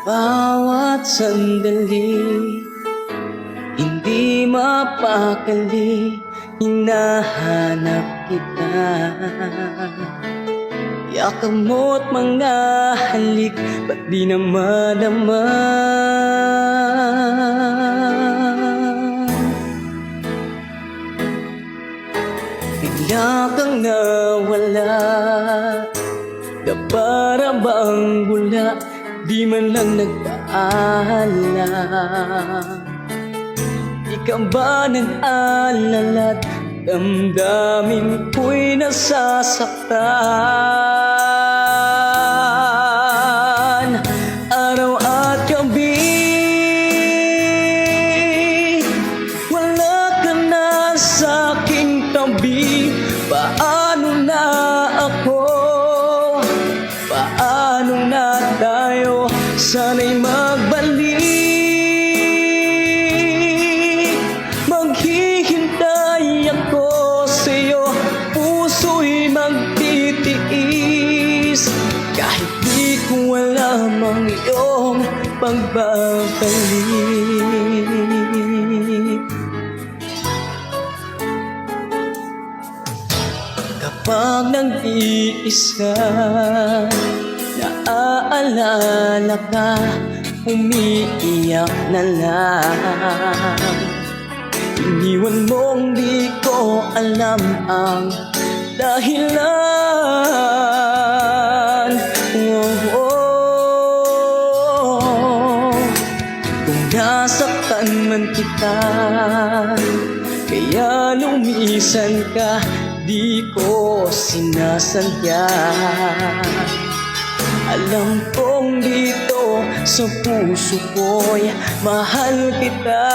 Bawat sandali, hindi mapakali, hinahanap kita. Yakap mo't mga halik, ba't di na madama? Bigla kang nawala, na para bang bula, di man lang nagpaalam. Di ka ba nag-alala't damdamin ko'y nasasaktan? Araw at gabi, wala ka na sa'king tabi. Paano na ako? Paano na tayo? Sana'y magbalik. Maghihintay ako sa'yo, puso'y magtitiis. Kahit di ko alam ang iyong pagbabalik. Kapag nag-iisa, naaalala ka, umiiyak na lang. Iniwan mong di ko alam ang dahilan. Kung nasaktan man kita, kaya lumisan ka, di ko sinasadya. Alam kong dito sa puso ko'y mahal kita.